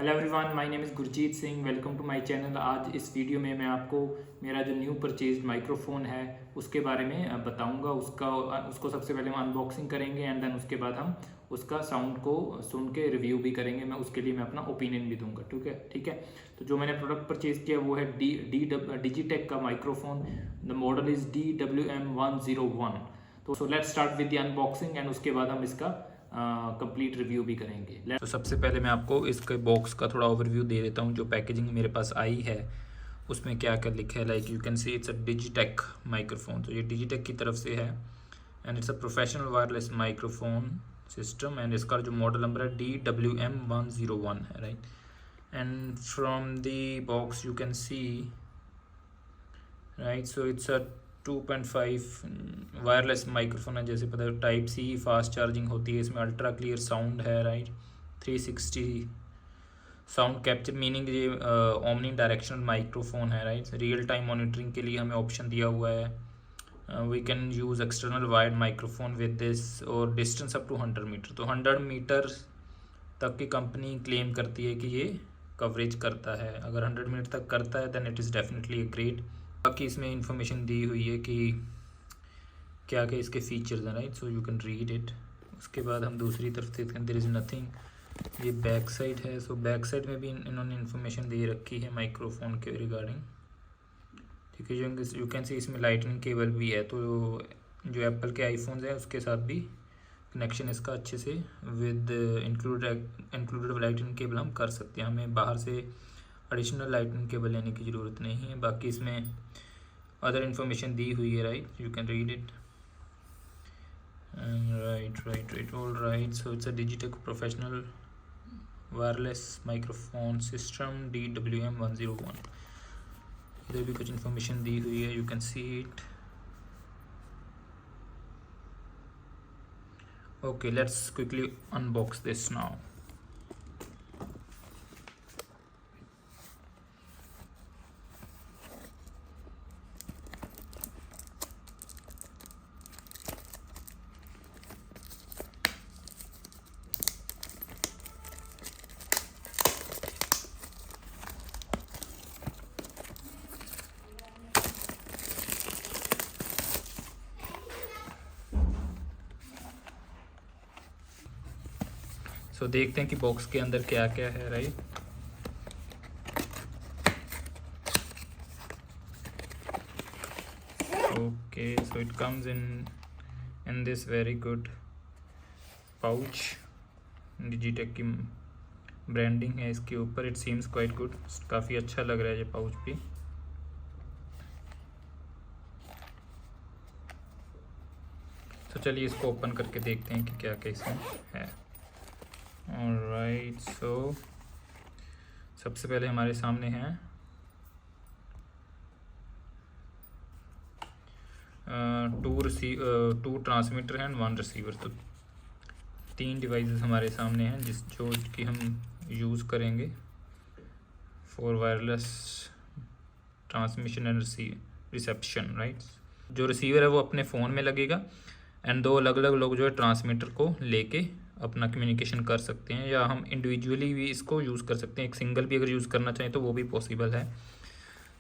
Hello everyone, my name is Gurjeet Singh. Welcome to my channel. आज इस video में मैं आपको मेरा जो न्यू परचेज्ड माइक्रोफोन है उसके बारे में बताऊंगा। उसको सबसे पहले हम अनबॉक्सिंग करेंगे एंड देन उसके बाद हम उसका साउंड को सुन के रिव्यू भी करेंगे। मैं उसके लिए मैं अपना ओपिनियन भी दूंगा। ठीक है। तो जो मैंने प्रोडक्ट परचेज किया वो है डिजिटेक का microphone. The model is DWM101। तो let's start with the unboxing and उसके बाद हम इसका कंप्लीट रिव्यू भी करेंगे। तो सबसे पहले मैं आपको इसके बॉक्स का थोड़ा ओवरव्यू दे देता हूँ। जो पैकेजिंग मेरे पास आई है उसमें क्या क्या लिखा है। Like you can see it's a Digitek microphone. तो ये डिजिटेक की तरफ से है and it's a professional wireless microphone system and इसका जो मॉडल नंबर है DWM101 है, right. And from the box you can C, right, so it's a 2.5 wireless microphone है। जैसे पता है टाइप सी फास्ट चार्जिंग होती है। इसमें अल्ट्रा क्लियर साउंड है, राइट। 360 साउंड कैप्चर, मीनिंग ये ओमनी डायरेक्शनल माइक्रोफोन है, राइट। रियल टाइम मॉनिटरिंग के लिए हमें ऑप्शन दिया हुआ है। We can use external wired microphone with this और डिस्टेंस अप टू 100 मीटर। तो 100 मीटर तक की कंपनी क्लेम करती है कि ये कवरेज करता है। अगर 100 मीटर तक करता है then it is definitely a great. बाकी इसमें इंफॉर्मेशन दी हुई है कि क्या क्या इसके फीचर्स हैं, right, so you can read it. उसके बाद हम दूसरी तरफ देखते हैं, देयर इज़ नथिंग। ये बैक साइड है। सो बैक साइड में भी इन्होंने इन्फॉर्मेशन दे रखी है माइक्रोफोन के रिगार्डिंग, ठीक है। जो यू कैन सी इसमें लाइटनिंग केबल भी है। तो जो एप्पल के आईफोन्स हैं उसके साथ भी कनेक्शन इसका अच्छे से विद इंक्लूडेड लाइटनिंग केबल हम कर सकते हैं। हमें बाहर से एडिशनल लाइटनिंग केबल लेने की ज़रूरत नहीं है। बाकी इसमें अदर इन्फॉर्मेशन दी हुई है, right, you can read it. Right, all right. So it's a Digitek professional wireless microphone system DWM101। इधर भी कुछ इन्फॉर्मेशन दी हुई है, you can see it. Okay, let's quickly unbox this now. So देखते हैं कि बॉक्स के अंदर क्या क्या है, right. Okay, so it comes in this very good pouch. Digitek की ब्रांडिंग है इसके ऊपर। इट सीम्स क्वाइट गुड, काफ़ी अच्छा लग रहा है ये पाउच भी। तो चलिए इसको ओपन करके देखते हैं कि क्या क्या इसमें है। ऑलराइट, सो सबसे पहले हमारे सामने हैं टू ट्रांसमीटर एंड 1 रिसीवर। तो 3 डिवाइसेस हमारे सामने हैं जो कि हम यूज़ करेंगे for wireless transmission and reception, right. जो रिसीवर है वो अपने फ़ोन में लगेगा एंड 2 अलग अलग लोग जो है ट्रांसमीटर को लेके अपना कम्युनिकेशन कर सकते हैं, या हम इंडिविजुअली भी इसको यूज़ कर सकते हैं। एक सिंगल भी अगर यूज़ करना चाहें तो वो भी पॉसिबल है,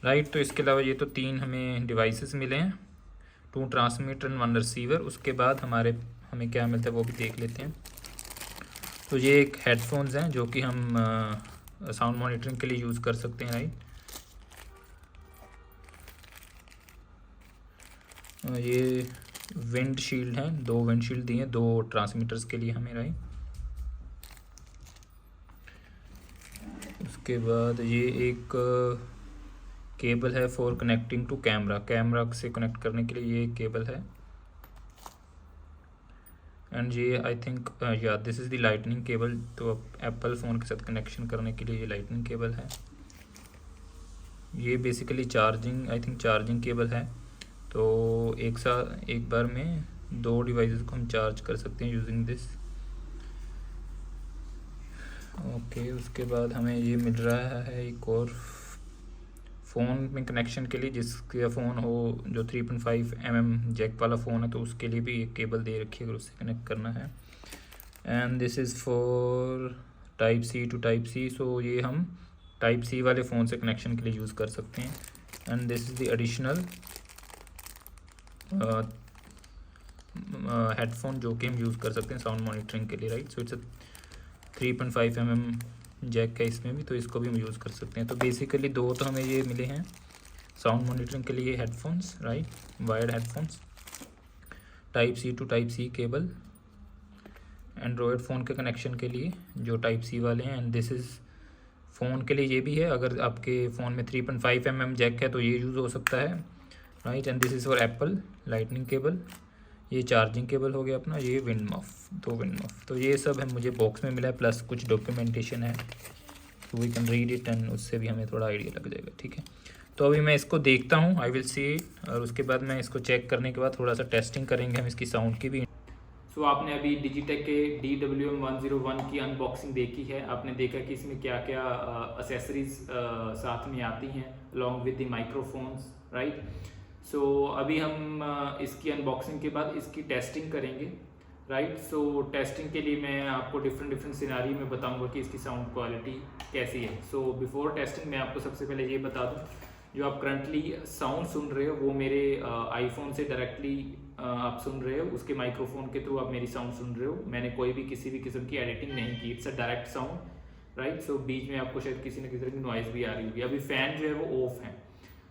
राइट। तो इसके अलावा ये तो 3 हमें डिवाइसेस मिले हैं, 2 ट्रांसमीटर एंड 1 रिसीवर। उसके बाद हमें क्या मिलता है वो भी देख लेते हैं। तो ये एक हेडफोन्स हैं जो कि हम साउंड मॉनिटरिंग के लिए यूज़ कर सकते हैं, राइट। ये विंड शील्ड हैं, 2 विंड शील्ड दिए हैं 2 ट्रांसमीटर्स के लिए हमें, राइट। उसके बाद ये एक केबल है फॉर कनेक्टिंग टू कैमरा से कनेक्ट करने के लिए ये एक केबल है। एंड ये आई थिंक या this is the lightning cable. तो एप्पल फ़ोन के साथ कनेक्शन करने के लिए ये लाइटनिंग केबल है। ये बेसिकली चार्जिंग केबल है। तो एक बार में 2 डिवाइसेस को हम चार्ज कर सकते हैं यूजिंग दिस। ओके, उसके बाद हमें ये मिल रहा है एक और फ़ोन में कनेक्शन के लिए, जिसका फ़ोन हो जो 3.5 mm जैक वाला फ़ोन है तो उसके लिए भी एक केबल दे रखी है अगर उससे कनेक्ट करना है। And this is for type C to type C, so ये हम टाइप सी वाले फ़ोन से कनेक्शन के लिए यूज़ कर सकते हैं। And this is the additional headphone जो कि हम यूज़ कर सकते हैं साउंड मॉनिटरिंग के लिए, right. So it's a 3.5 mm jack है इसमें भी, तो इसको भी हम यूज़ कर सकते हैं। तो बेसिकली दो तो हमें ये मिले हैं साउंड मॉनिटरिंग के लिए headphones, right, wired headphones, type C to type C cable, Android phone के कनेक्शन के लिए जो टाइप सी वाले हैं। एंड दिस इज़ फ़ोन के लिए ये भी है, अगर आपके फ़ोन में 3.5 mm जैक है तो ये यूज़ हो सकता है, right. And this is for Apple lightning cable, ये चार्जिंग केबल हो गया अपना, ये विंड मफ, दो विंड मफ। तो ये सब है मुझे बॉक्स में मिला है, प्लस कुछ डॉक्यूमेंटेशन है, तो we can read it and उससे भी हमें थोड़ा आइडिया लग जाएगा, ठीक है। तो अभी मैं इसको देखता हूँ, आई विल सी, और उसके बाद मैं इसको चेक करने के बाद थोड़ा सा टेस्टिंग करेंगे हम इसकी साउंड की भी। सो आपने अभी डिजिटेक के DWM-101 की अनबॉक्सिंग देखी है। आपने देखा कि इसमें क्या क्या असेसरीज साथ में आती हैं along with the microphones, right. So अभी हम इसकी अनबॉक्सिंग के बाद इसकी टेस्टिंग करेंगे, राइट। सो टेस्टिंग के लिए मैं आपको डिफरेंट सिनारी में बताऊंगा कि इसकी साउंड क्वालिटी कैसी है। सो बिफोर टेस्टिंग मैं आपको सबसे पहले ये बता दूं, जो आप करंटली साउंड सुन रहे हो वो मेरे आईफोन से डायरेक्टली आप सुन रहे हो, उसके माइक्रोफोन के थ्रू आप मेरी साउंड सुन रहे हो। मैंने कोई भी किसी भी किस्म की एडिटिंग नहीं की, it's a direct sound, right. So बीच में आपको शायद किसी न किसी तरह की नॉइज़ भी आ रही होगी। अभी फ़ैन जो है वो ऑफ है,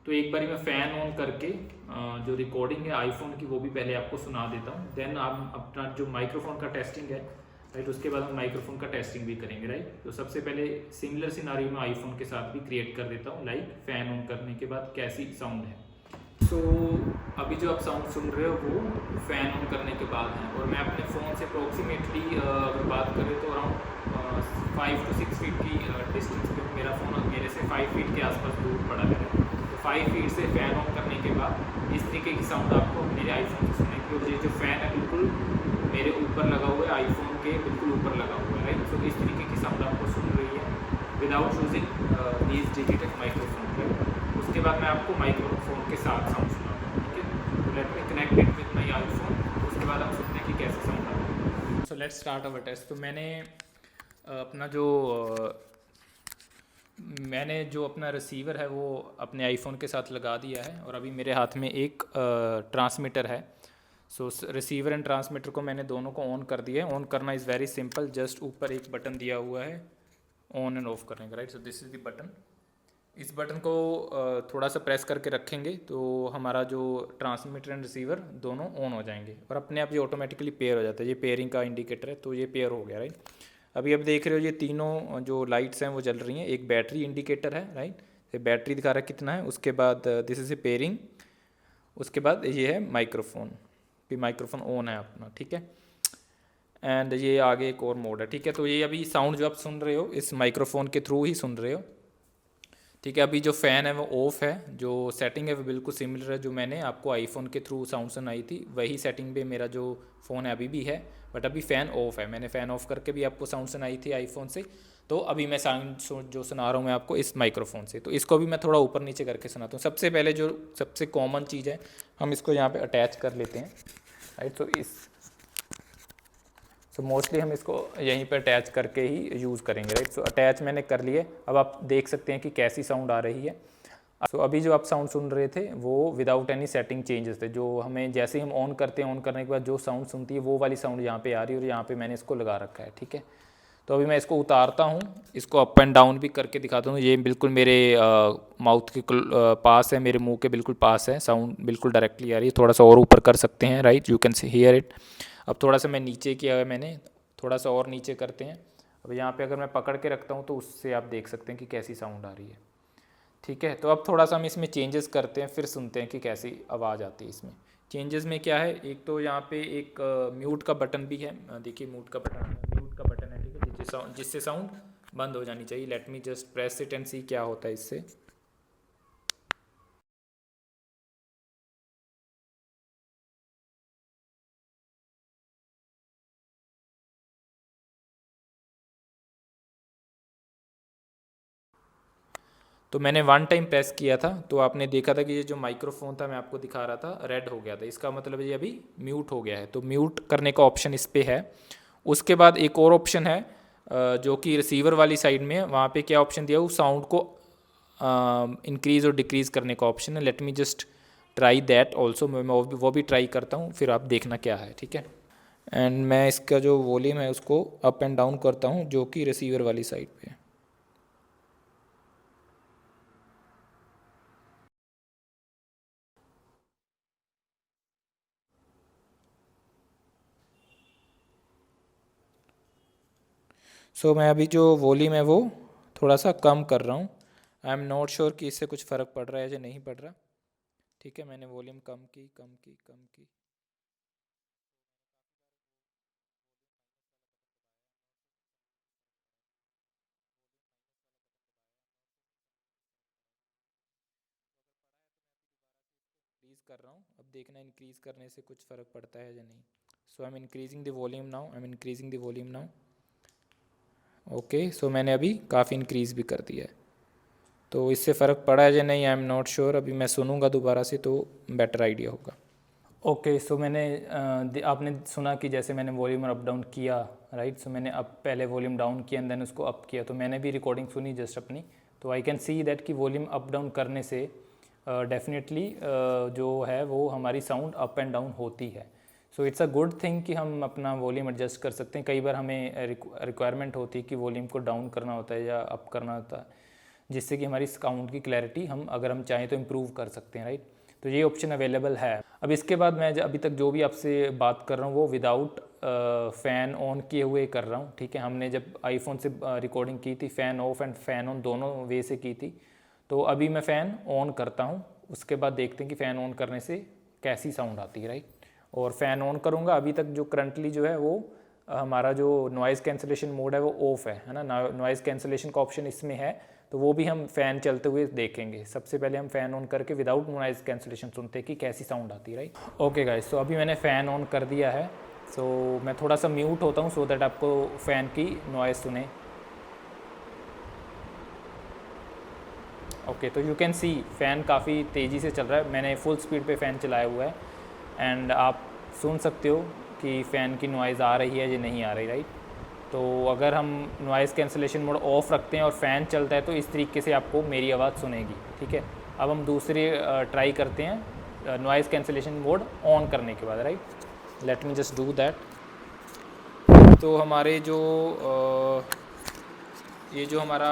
तो एक बारी मैं फ़ैन ऑन करके जो रिकॉर्डिंग है आईफोन की वो भी पहले आपको सुना देता हूँ। देन आप अपना जो माइक्रोफोन का टेस्टिंग है, राइट, उसके बाद हम माइक्रोफोन का टेस्टिंग भी करेंगे, राइट। तो सबसे पहले सिमिलर सिनारियो में आईफोन के साथ भी क्रिएट कर देता हूँ, लाइक फ़ैन ऑन करने के बाद कैसी साउंड है। सो अभी जो आप साउंड सुन रहे हो वो फ़ैन ऑन करने के बाद है, और मैं अपने फ़ोन से अप्रोक्सीमेटली अगर बात करें तो अराउंड 5 to 6 फीट की डिस्टेंस पे मेरा फ़ोन मेरे से 5 फीट के आसपास दूर पड़ा है। तो 5 फीट से फ़ैन ऑन करने के बाद इस तरीके की साउंड आपको मेरे आईफोन से सुनने की। और ये जो फ़ैन है बिल्कुल मेरे ऊपर लगा हुआ है, आईफोन के बिल्कुल ऊपर लगा हुआ है, राइट। सो इस तरीके की साउंड आपको सुन रही है without using these Digitek microphone, right. उसके बाद मैं आपको माइक्रोफोन के साथ साउंड सुनाता हूँ, ठीक है। तो let me connect it with my iPhone, उसके बाद हम सुनते हैं कि कैसे साउंड आता है। So let's start our test. तो अपना जो मैंने जो अपना रिसीवर है वो अपने आईफोन के साथ लगा दिया है, और अभी मेरे हाथ में एक ट्रांसमीटर है। सो रिसीवर एंड ट्रांसमीटर को मैंने दोनों को ऑन कर दिया है। ऑन करना इज़ वेरी सिंपल, जस्ट ऊपर एक बटन दिया हुआ है ऑन एंड ऑफ करने का, right. So this is the button. इस बटन को थोड़ा सा प्रेस करके रखेंगे तो हमारा जो ट्रांसमीटर एंड रिसीवर दोनों ऑन हो जाएंगे, और अपने आप ये ऑटोमेटिकली पेयर हो जाता है। ये पेयरिंग का इंडिकेटर है, तो ये पेयर हो गया, राइट। अभी अब देख रहे हो ये तीनों जो लाइट्स हैं वो जल रही हैं। एक बैटरी इंडिकेटर है, राइट, ये बैटरी दिखा रहा है कितना है। उसके बाद दिस इज़ ए पेयरिंग। उसके बाद ये है माइक्रोफोन, भी माइक्रोफोन ऑन है अपना, ठीक है। एंड ये आगे एक और मोड है, ठीक है। तो ये अभी साउंड जो आप सुन रहे हो इस माइक्रोफोन के थ्रू ही सुन रहे हो, ठीक है। अभी जो फ़ैन है वो ऑफ़ है, जो सेटिंग है वो बिल्कुल सिमिलर है जो मैंने आपको आईफोन के थ्रू साउंड सुनाई थी, वही सेटिंग पे मेरा जो फ़ोन है अभी भी है। बट अभी फ़ैन ऑफ़ है, मैंने फ़ैन ऑफ़ करके भी आपको साउंड सुनाई थी आईफोन से। तो अभी मैं साउंड जो सुना रहा हूँ मैं आपको इस माइक्रोफोन से। तो इसको भी मैं थोड़ा ऊपर नीचे करके सुनाता हूँ। सबसे पहले जो सबसे कॉमन चीज़ है, हम इसको यहाँ पर अटैच कर लेते हैं, राइट। सो मोस्टली हम इसको यहीं पर अटैच करके ही यूज़ करेंगे, राइट। सो अटैच मैंने कर लिए। अब आप देख सकते हैं कि कैसी साउंड आ रही है। सो अभी जो आप साउंड सुन रहे थे वो विदाउट एनी सेटिंग चेंजेस थे, जो हमें जैसे ही हम ऑन करते हैं, ऑन करने के बाद जो साउंड सुनती है वो वाली साउंड यहाँ पे आ रही है, और यहाँ पे मैंने इसको लगा रखा है, ठीक है। तो अभी मैं इसको उतारता हूँ, इसको अप एंड डाउन भी करके दिखाता हूँ। ये बिल्कुल मेरे माउथ के पास है, मेरे मुँह के बिल्कुल पास है, साउंड बिल्कुल डायरेक्टली आ रही है। थोड़ा सा और ऊपर कर सकते हैं, right, you can hear it. अब थोड़ा सा मैं नीचे किया है मैंने, थोड़ा सा और नीचे करते हैं। अब यहाँ पे अगर मैं पकड़ के रखता हूँ तो उससे आप देख सकते हैं कि कैसी साउंड आ रही है, ठीक है। तो अब थोड़ा सा हम इसमें चेंजेस करते हैं, फिर सुनते हैं कि कैसी आवाज़ आती है इसमें। चेंजेस में क्या है, एक तो यहाँ पे एक म्यूट का बटन भी है, देखिए म्यूट का बटन है, ठीक है, जिससे साउंड बंद हो जानी चाहिए। Let me just press it and see क्या होता है इससे। तो मैंने वन टाइम प्रेस किया था तो आपने देखा था कि ये जो माइक्रोफोन था मैं आपको दिखा रहा था रेड हो गया था, इसका मतलब ये अभी म्यूट हो गया है। तो म्यूट करने का ऑप्शन इस पर है। उसके बाद एक और ऑप्शन है जो कि रिसीवर वाली साइड में है, वहाँ पे क्या ऑप्शन दिया, वो साउंड को इंक्रीज़ और डिक्रीज़ करने का ऑप्शन है। Late me just try that also, मैं वो भी ट्राई करता हूँ, फिर आप देखना क्या है, ठीक है। एंड मैं इसका जो वॉल्यूम है उसको अप एंड डाउन करता हूँ, जो कि रिसीवर वाली साइड पे है। सो मैं अभी जो वॉल्यूम है वो थोड़ा सा कम कर रहा हूँ। आई एम नॉट श्योर कि इससे कुछ फ़र्क पड़ रहा है या नहीं पड़ रहा, ठीक है। मैंने वॉल्यूम कम की, कम की, कम की। इंक्रीज़ कर रहा हूँ, अब देखना इंक्रीज़ करने से कुछ फ़र्क पड़ता है या नहीं। So I am increasing the volume now, I am increasing the volume now. Okay, so मैंने अभी काफ़ी इंक्रीज़ भी कर दिया है, तो इससे फ़र्क पड़ा है या नहीं आई एम नॉट श्योर। अभी मैं सुनूंगा दोबारा से तो बेटर आइडिया होगा। ओके, सो मैंने आपने सुना कि जैसे मैंने वॉल्यूम अप डाउन किया, राइट। सो मैंने अप पहले वॉल्यूम डाउन किया एंड देन उसको अप किया, तो मैंने भी रिकॉर्डिंग सुनी जस्ट अपनी, तो आई कैन सी दैट कि वॉल्यूम अप डाउन करने से डेफिनेटली जो है वो हमारी साउंड अप एंड डाउन होती है। सो इट्स अ गुड थिंग कि हम अपना वॉल्यूम एडजस्ट कर सकते हैं। कई बार हमें रिक्वायरमेंट होती है कि वॉल्यूम को डाउन करना होता है या अप करना होता है, जिससे कि हमारी साउंड की क्लैरिटी हम अगर हम चाहें तो इम्प्रूव कर सकते हैं, राइट। तो ये ऑप्शन अवेलेबल है। अब इसके बाद मैं अभी तक जो भी आपसे बात कर रहा हूँ वो विदाउट फ़ैन ऑन किए हुए कर रहा हूँ, ठीक है। हमने जब आईफोन से रिकॉर्डिंग की थी fan of and fan on दोनों वे से की थी, तो अभी मैं फ़ैन ऑन करता हूँ, उसके बाद देखते हैं कि फ़ैन ऑन करने से कैसी साउंड आती है, राइट। और फ़ैन ऑन करूँगा, अभी तक जो करंटली जो है वो हमारा जो नॉइज़ कैंसलेशन मोड है वो ऑफ़ है ना। नॉइज़ कैंसलेशन का ऑप्शन इसमें है, तो वो भी हम फ़ैन चलते हुए देखेंगे। सबसे पहले हम फ़ैन ऑन करके विदाउट नॉइज़ कैंसलेशन सुनते हैं कि कैसी साउंड आती है, राइट। ओके गाइस, तो अभी मैंने फ़ैन ऑन कर दिया है। सो मैं थोड़ा सा म्यूट होता हूँ सो दैट आपको फ़ैन की नॉइज़ सुने। ओके, तो यू कैन सी फ़ैन काफ़ी तेज़ी से चल रहा है, मैंने फुल स्पीड पे फ़ैन चलाया हुआ है एंड आप सुन सकते हो कि फ़ैन की नॉइज़ आ रही है या नहीं आ रही, राइट। तो अगर हम नॉइज़ कैंसलेशन मोड ऑफ़ रखते हैं और फ़ैन चलता है तो इस तरीके से आपको मेरी आवाज़ सुनेगी, ठीक है। अब हम दूसरे ट्राई करते हैं नॉइज़ कैंसलेशन मोड ऑन करने के बाद, right. Late me just do that. तो हमारे जो ये जो हमारा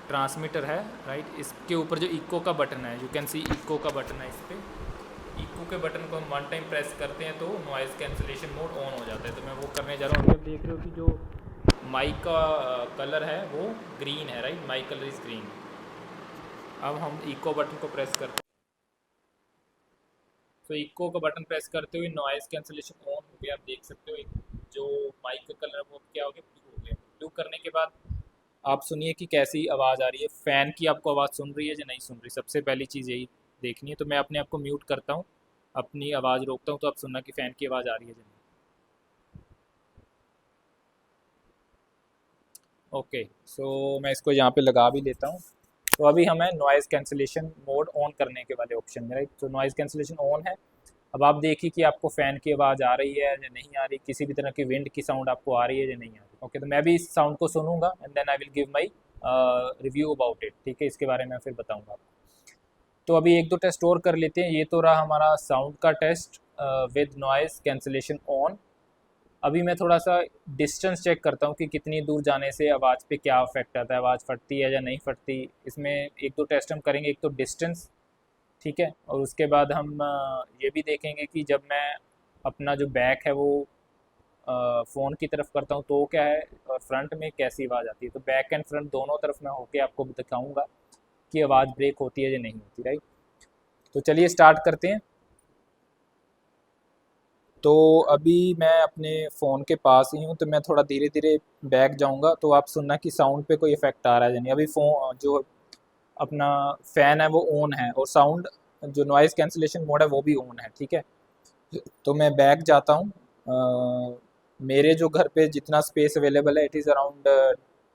ट्रांसमीटर है, राइट, इसके ऊपर जो इको का बटन है, यू कैन सी इको का बटन है, इस पर इको के बटन को हम वन टाइम प्रेस करते हैं तो नॉइज़ कैंसलेशन मोड ऑन हो जाता है। तो मैं वो करने जा रहा हूँ। आप देख रहे हो कि जो माइक का कलर है वो ग्रीन है, right, mic colour is green. अब हम इको बटन को प्रेस करते हैं, तो इको का बटन प्रेस करते हुए नॉइज़ कैंसलेशन ऑन हो गया। आप देख सकते हो जो माइक का कलर है वो क्या हो गया, ब्लू हो गया। ब्लू करने के बाद आप सुनिए कि कैसी आवाज़ आ रही है, फ़ैन की आपको आवाज़ सुन रही है या नहीं सुन रही। सबसे पहली चीज़ यही देखनी है। तो मैं अपने आप को म्यूट करता हूँ, अपनी आवाज़ रोकता हूँ, तो आप सुनना कि फ़ैन की आवाज़ आ रही है या नहीं। ओके, सो मैं इसको यहाँ पे लगा भी लेता हूँ। तो अभी हमें नॉइज़ कैंसलेशन मोड ऑन करने के वाले ऑप्शन में, राइट। तो नॉइज़ कैंसलेशन ऑन है। अब आप देखिए कि आपको फ़ैन की आवाज़ आ रही है या नहीं आ रही, किसी भी तरह की विंड की साउंड आपको आ रही है या नहीं आ रही। ओके, तो मैं भी इस साउंड को सुनूंगा and then I will give my review about it, ठीक है। इसके बारे में फिर बताऊंगा आपको। तो अभी एक दो टेस्ट और कर लेते हैं। ये तो रहा हमारा साउंड का test with noise cancellation on. अभी मैं थोड़ा सा डिस्टेंस चेक करता हूँ कि कितनी दूर जाने से आवाज़ पे क्या इफेक्ट आता है, आवाज़ फटती है या नहीं फटती। इसमें एक दो टेस्ट हम करेंगे, एक तो डिस्टेंस, ठीक है, और उसके बाद हम ये भी देखेंगे कि जब मैं अपना जो बैक है वो फ़ोन की तरफ करता हूँ तो क्या है, और फ्रंट में कैसी आवाज़ आती है। तो बैक एंड फ्रंट दोनों तरफ मैं होके आपको दिखाऊंगा कि आवाज़ ब्रेक होती है या नहीं होती, राइट। तो चलिए स्टार्ट करते हैं। तो अभी मैं अपने फ़ोन के पास ही हूँ, तो मैं थोड़ा धीरे धीरे बैक जाऊँगा, तो आप सुनना कि साउंड पे कोई इफ़ेक्ट आ रहा है या नहीं। अभी फ़ोन जो अपना फ़ैन है वो ऑन है और साउंड जो नॉइज़ कैंसलेशन मोड है वो भी ऑन है, ठीक है। तो मैं बैक जाता हूँ। मेरे जो घर पे जितना स्पेस अवेलेबल है it is around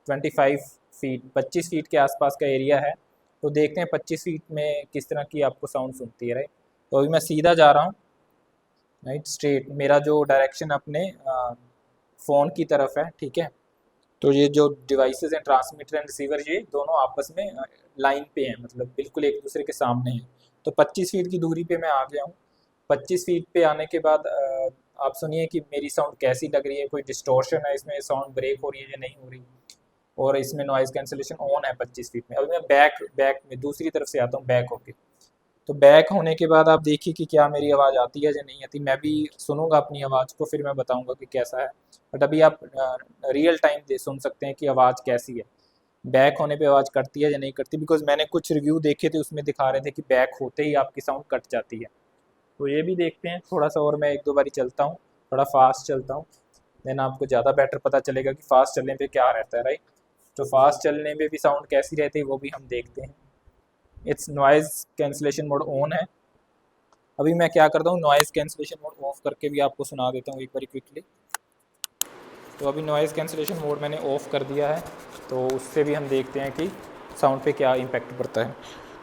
25 feet, 25 feet के आसपास का एरिया है। तो देखते हैं 25 फीट में किस तरह की आपको साउंड सुनती है, राइट। तो अभी मैं सीधा जा रहा हूँ, राइट, स्ट्रेट। मेरा जो डायरेक्शन अपने फ़ोन की तरफ है, ठीक है। तो ये जो डिवाइसेस हैं ट्रांसमीटर एंड रिसीवर, ये दोनों आपस में लाइन पे हैं, मतलब बिल्कुल एक दूसरे के सामने हैं। तो 25 फीट की दूरी पे मैं आ गया हूँ। 25 फीट पे आने के बाद आप सुनिए कि मेरी साउंड कैसी लग रही है, कोई डिस्टॉर्शन है इसमें, साउंड ब्रेक हो रही है या नहीं हो रही। और इसमें नॉइज़ कैंसिलेशन ऑन है 25 फीट में। अभी मैं बैक बैक में दूसरी तरफ से आता हूँ, बैक होके। तो बैक होने के बाद आप देखिए कि क्या मेरी आवाज़ आती है या नहीं आती। मैं भी सुनूंगा अपनी आवाज़ को, फिर मैं बताऊंगा कि कैसा है। बट अभी आप रियल टाइम दे सुन सकते हैं कि आवाज़ कैसी है, बैक होने पे आवाज़ कटती है या नहीं कटती। बिकॉज मैंने कुछ रिव्यू देखे थे, उसमें दिखा रहे थे कि बैक होते ही आपकी साउंड कट जाती है। तो ये भी देखते हैं थोड़ा सा, और मैं एक दो बारी चलता हूँ, थोड़ा फास्ट चलता हूँ, देन आपको ज़्यादा बेटर पता चलेगा कि फास्ट चलने पे क्या रहता है, राइट। तो फास्ट चलने पे भी साउंड कैसी रहती है वो भी हम देखते हैं। It's noise cancellation mode on है। अभी मैं क्या करता हूँ, नॉइज़ कैंसिलेशन मोड ऑफ करके भी आपको सुना देता हूँ एक बार क्विकली। तो अभी नॉइज़ कैंसिलेशन मोड मैंने ऑफ़ कर दिया है, तो उससे भी हम देखते हैं कि साउंड पे क्या इम्पैक्ट पड़ता है।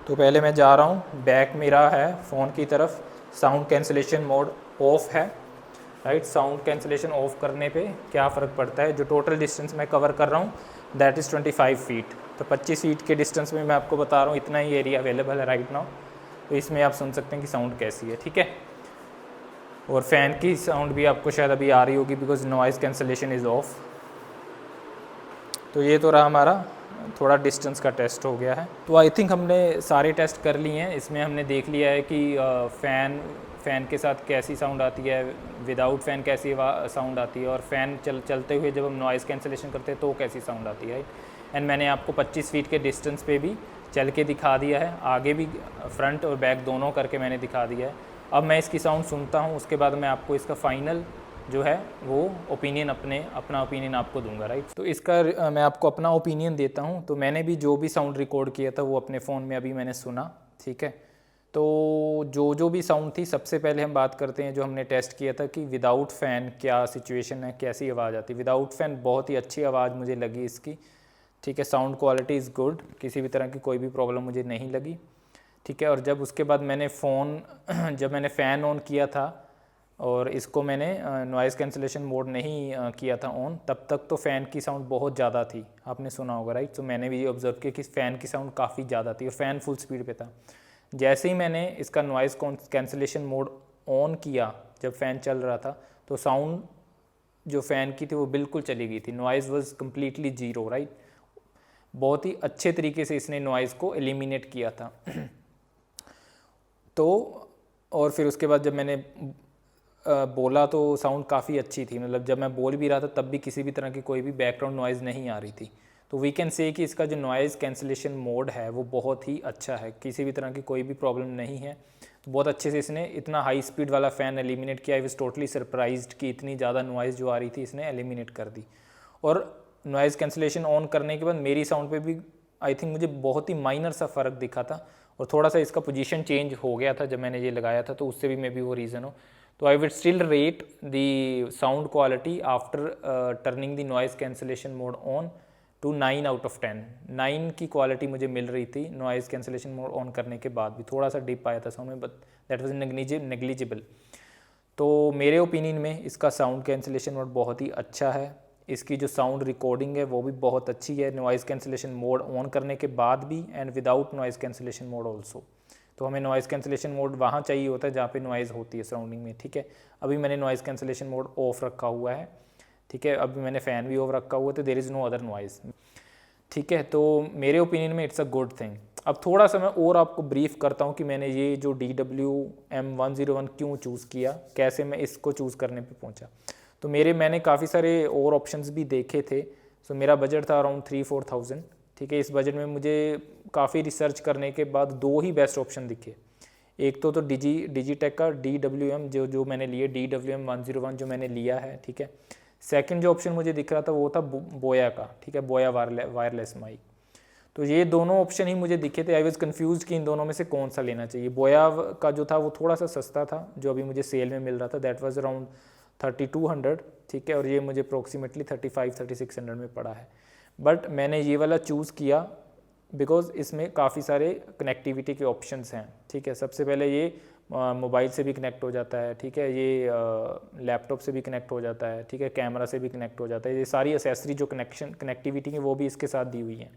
तो पहले मैं जा रहा हूँ, बैक मेरा है फ़ोन की तरफ, साउंड कैंसिलेशन मोड ऑफ़ है, राइट। साउंड कैंसिलेशन ऑफ करने पे क्या फ़र्क पड़ता है, जो टोटल डिस्टेंस मैं कवर कर रहा हूँ दैट इज़ 25 फीट। तो 25 फीट के डिस्टेंस में मैं आपको बता रहा हूँ, इतना ही एरिया अवेलेबल है राइट नाउ। तो इसमें आप सुन सकते हैं कि साउंड कैसी है, ठीक है। और फ़ैन की साउंड भी आपको शायद अभी आ रही होगी, because noise cancellation is of. तो ये तो रहा हमारा थोड़ा डिस्टेंस का टेस्ट हो गया है। तो आई थिंक हमने सारे टेस्ट कर लिए हैं। इसमें हमने देख लिया है कि फ़ैन के साथ कैसी साउंड आती है, विदाउट फ़ैन कैसी साउंड आती है, और फ़ैन चलते हुए जब हम नॉइज़ कैंसिलेशन करते हैं तो कैसी साउंड आती है। एंड मैंने आपको 25 फीट के डिस्टेंस पे भी चल के दिखा दिया है, आगे भी फ्रंट और बैक दोनों करके मैंने दिखा दिया है। अब मैं इसकी साउंड सुनता हूँ, उसके बाद मैं आपको इसका फ़ाइनल जो है वो ओपिनियन अपना ओपिनियन आपको दूंगा, राइट। तो इसका मैं आपको अपना ओपिनियन देता हूँ। तो मैंने भी जो भी साउंड रिकॉर्ड किया था वो अपने फ़ोन में अभी मैंने सुना, ठीक है। तो जो भी साउंड थी, सबसे पहले हम बात करते हैं जो हमने टेस्ट किया था कि विदाउट फ़ैन क्या सिचुएशन है, कैसी आवाज़ आती है। विदाउट फ़ैन बहुत ही अच्छी आवाज़ मुझे लगी इसकी, ठीक है। साउंड क्वालिटी इज़ गुड, किसी भी तरह की कोई भी प्रॉब्लम मुझे नहीं लगी, ठीक है। और जब उसके बाद मैंने जब मैंने फ़ैन ऑन किया था और इसको मैंने नॉइज़ कैंसिलेशन मोड नहीं किया था ऑन, तब तक तो फ़ैन की साउंड बहुत ज़्यादा थी, आपने सुना होगा, राइट। तो मैंने भी ये ऑब्ज़र्व किया कि फ़ैन की साउंड काफ़ी ज़्यादा थी और फ़ैन फुल स्पीड पे था। जैसे ही मैंने इसका नॉइज़ कैंसिलेशन मोड ऑन किया, जब फ़ैन चल रहा था, तो साउंड जो फ़ैन की थी वो बिल्कुल चली गई थी। Noise was completely zero, right. बहुत ही अच्छे तरीके से इसने नॉइज़ को एलिमिनेट किया था। तो और फिर उसके बाद जब मैंने बोला तो साउंड काफ़ी अच्छी थी, मतलब जब मैं बोल भी रहा था तब भी किसी भी तरह की कोई भी बैकग्राउंड नॉइज़ नहीं आ रही थी। तो वी कैन से कि इसका जो नॉइज़ कैंसिलेशन मोड है वो बहुत ही अच्छा है, किसी भी तरह की कोई भी प्रॉब्लम नहीं है। तो बहुत अच्छे से इसने इतना हाई स्पीड वाला फ़ैन एलिमिनेट किया। आई वाज टोटली सरप्राइज्ड कि इतनी ज़्यादा नॉइज़ जो आ रही थी इसने एलिमिनेट कर दी। और नॉइज़ कैंसिलेशन ऑन करने के बाद मेरी साउंड पे भी आई थिंक मुझे बहुत ही माइनर सा फ़र्क दिखा था, और थोड़ा सा इसका पोजीशन चेंज हो गया था जब मैंने ये लगाया था, तो उससे भी मे बी वो रीज़न हो। तो I would still rate the sound quality after turning the noise cancellation mode on to 9 out of 10। 9 की क्वालिटी मुझे मिल रही थी नॉइज़ कैंसिलेशन मोड ऑन करने के बाद भी। थोड़ा सा डिप आया था साउंड में, बट दैट वाज नेग्लिजिबल। तो मेरे ओपिनियन में इसका साउंड कैंसिलेशन मोड बहुत ही अच्छा है। इसकी जो साउंड रिकॉर्डिंग है वो भी बहुत अच्छी है, नॉइज़ कैंसिलेशन मोड ऑन करने के बाद भी and without noise cancellation mode also. तो हमें नॉइज़ कैंसिलेशन मोड वहाँ चाहिए होता है जहाँ पे नॉइज़ होती है सराउंडिंग में, ठीक है। अभी मैंने नॉइज़ कैंसिलेशन मोड ऑफ रखा हुआ है, ठीक है। अभी मैंने फ़ैन भी ऑफ रखा हुआ है, तो there is no other noise, ठीक है। तो मेरे ओपिनियन में इट्स अ गुड थिंग। अब थोड़ा सा मैं और आपको ब्रीफ करता हूँ कि मैंने ये जो DWM-101 क्यों चूज़ किया, कैसे मैं इसको चूज़ करने पे पहुँचा। तो मैंने काफ़ी सारे और ऑप्शंस भी देखे थे। सो मेरा बजट था अराउंड 3-4 थाउजेंड, ठीक है। इस बजट में मुझे काफ़ी रिसर्च करने के बाद दो ही बेस्ट ऑप्शन दिखे। एक तो डिजीटेक का DWM जो मैंने लिए, DWM-101 जो मैंने लिया है, ठीक है। सेकंड जो ऑप्शन मुझे दिख रहा था वो था बोया का, ठीक है, बोया वायरलेस माइक। तो ये दोनों ऑप्शन ही मुझे दिखे थे। आई वाज कंफ्यूज कि इन दोनों में से कौन सा लेना चाहिए। बोया का जो था वो थोड़ा सा सस्ता था, जो अभी मुझे सेल में मिल रहा था, दैट वाज अराउंड 3200, ठीक है। और ये मुझे अप्रोक्सीमेटली 3500-3600 में पड़ा है। बट मैंने ये वाला चूज़ किया बिकॉज इसमें काफ़ी सारे कनेक्टिविटी के ऑप्शंस हैं, ठीक है। सबसे पहले ये मोबाइल से भी कनेक्ट हो जाता है, ठीक है, ये लैपटॉप से भी कनेक्ट हो जाता है, ठीक है, कैमरा से भी कनेक्ट हो जाता है। ये सारी एसेसरी जो कनेक्टिविटी है वो भी इसके साथ दी हुई है।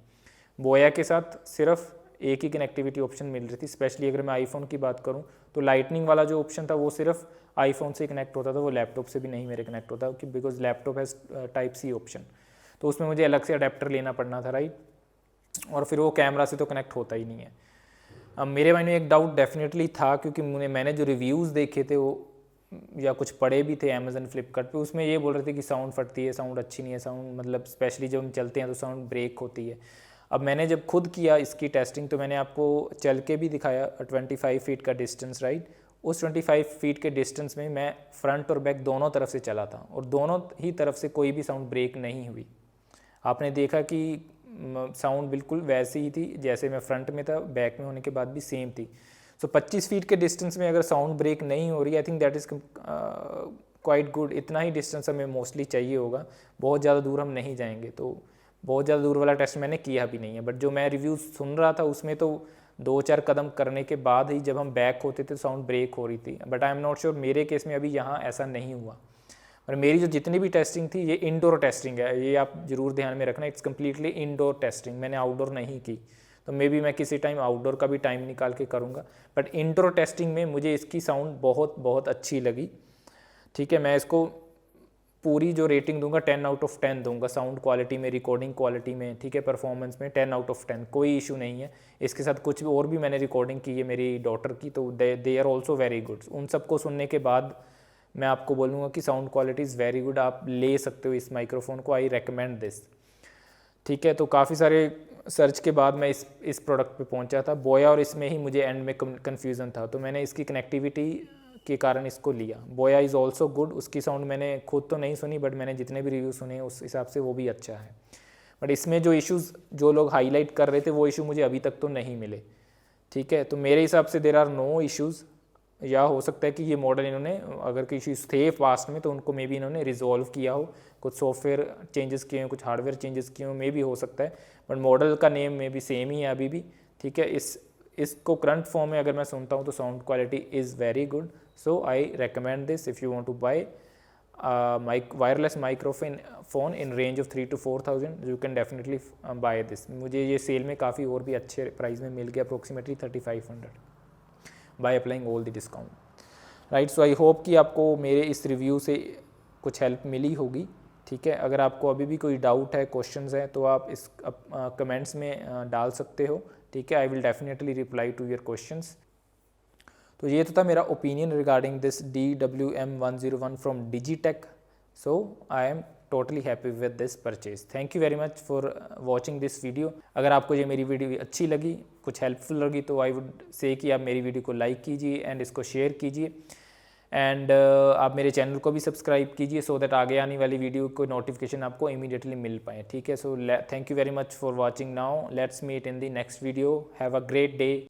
बोया के साथ सिर्फ एक ही कनेक्टिविटी ऑप्शन मिल रही थी, स्पेशली अगर मैं आईफोन की बात करूं तो लाइटनिंग वाला जो ऑप्शन था वो सिर्फ आईफोन से कनेक्ट होता था, वो लैपटॉप से भी नहीं मेरे कनेक्ट होता, कि because laptop has type C option, तो उसमें मुझे अलग से अडेप्टर लेना पड़ना था, राइट। और फिर वो कैमरा से तो कनेक्ट होता ही नहीं है। अब मेरे माइंड में एक डाउट डेफिनेटली था, क्योंकि मैंने जो रिव्यूज़ देखे थे वो या कुछ पढ़े भी थे अमेजन फ्लिपकार्ट पे, उसमें ये बोल रहे थे कि साउंड फटती है, साउंड अच्छी नहीं है, साउंड मतलब स्पेशली जब हम चलते हैं तो साउंड ब्रेक होती है। अब मैंने जब खुद किया इसकी टेस्टिंग तो मैंने आपको चल के भी दिखाया 25 फीट का डिस्टेंस, राइट। उस 25 फीट के डिस्टेंस में मैं फ्रंट और बैक दोनों तरफ से चला था और दोनों ही तरफ से कोई भी साउंड ब्रेक नहीं हुई। आपने देखा कि साउंड बिल्कुल वैसी ही थी जैसे मैं फ्रंट में था, बैक में होने के बाद भी सेम थी। सो 25 फीट के डिस्टेंस में अगर साउंड ब्रेक नहीं हो रही, I think that is quite good. इतना ही डिस्टेंस हमें मोस्टली चाहिए होगा, बहुत ज़्यादा दूर हम नहीं जाएंगे। तो बहुत ज़्यादा दूर वाला टेस्ट मैंने किया भी नहीं है, बट जो मैं रिव्यू सुन रहा था उसमें तो 2-4 कदम करने के बाद ही जब हम बैक होते थे साउंड ब्रेक हो रही थी। But I am not sure मेरे केस में अभी यहाँ ऐसा नहीं हुआ। और मेरी जो जितनी भी टेस्टिंग थी ये इंडोर टेस्टिंग है, ये आप ज़रूर ध्यान में रखना, इट्स कम्प्लीटली इंडोर टेस्टिंग, मैंने आउटडोर नहीं की। तो मे बी मैं किसी टाइम आउटडोर का भी टाइम निकाल के करूँगा, बट इंडोर टेस्टिंग में मुझे इसकी साउंड बहुत बहुत अच्छी लगी, ठीक है। मैं इसको पूरी जो रेटिंग दूंगा 10 आउट ऑफ 10 दूंगा, साउंड क्वालिटी में, रिकॉर्डिंग क्वालिटी में, ठीक है, परफॉर्मेंस में 10 आउट ऑफ 10, कोई इशू नहीं है। इसके साथ कुछ और भी मैंने रिकॉर्डिंग की है मेरी डॉटर की, तो they are also very good. उन सबको सुनने के बाद मैं आपको बोलूँगा कि sound quality is very good, आप ले सकते हो इस माइक्रोफोन को, आई रिकमेंड दिस, ठीक है। तो काफ़ी सारे सर्च के बाद मैं इस प्रोडक्ट पे पहुंचा था। बोया और इसमें ही मुझे एंड में कन्फ्यूज़न था, तो मैंने इसकी कनेक्टिविटी के कारण इसको लिया। बोया इज़ ऑल्सो गुड, उसकी साउंड मैंने खुद तो नहीं सुनी, बट मैंने जितने भी रिव्यू सुने उस हिसाब से वो भी अच्छा है। बट इसमें जो इश्यूज़ जो लोग हाईलाइट कर रहे थे वो इशू मुझे अभी तक तो नहीं मिले, ठीक है। तो मेरे हिसाब से देयर आर नो इश्यूज़, या हो सकता है कि ये मॉडल इन्होंने अगर कोई इश्यूज़ थे पास्ट में तो उनको मे बी इन्होंने रिजॉल्व किया हो, कुछ सॉफ्टवेयर चेंजेस किए हो, कुछ हार्डवेयर चेंजेस किए हो, मे बी हो सकता है। बट मॉडल का नेम मे बी सेम ही है अभी भी, ठीक है। इसको करंट फॉर्म में अगर मैं सुनता हूँ तो sound quality is very good, so I recommend this if you want to buy wireless microphone in range of 3 to 4,000 you can definitely buy this. मुझे ये सेल में काफ़ी और भी अच्छे प्राइस में मिल गया, approximately 3,500 by applying all the discount, right. So I hope कि आपको मेरे इस रिव्यू से कुछ हेल्प मिली होगी, ठीक है। अगर आपको अभी भी कोई डाउट है, क्वेश्चंस हैं, तो आप इस कमेंट्स में डाल सकते हो, ठीक है। I will definitely reply to your questions. तो ये तो था मेरा opinion regarding this DWM-101 from Digitek. So I am totally happy with this purchase. Thank you very much for watching this video. अगर आपको ये मेरी वीडियो अच्छी लगी, कुछ हेल्पफुल लगी, तो आई वुड से कि आप मेरी वीडियो को लाइक कीजिए एंड इसको शेयर कीजिए, एंड आप मेरे चैनल को भी सब्सक्राइब कीजिए, सो दैट आगे आने वाली वीडियो को नोटिफिकेशन आपको इमीडिएटली मिल पाए, ठीक है। So thank you very much for watching now, let's meet in the next video, have a great day.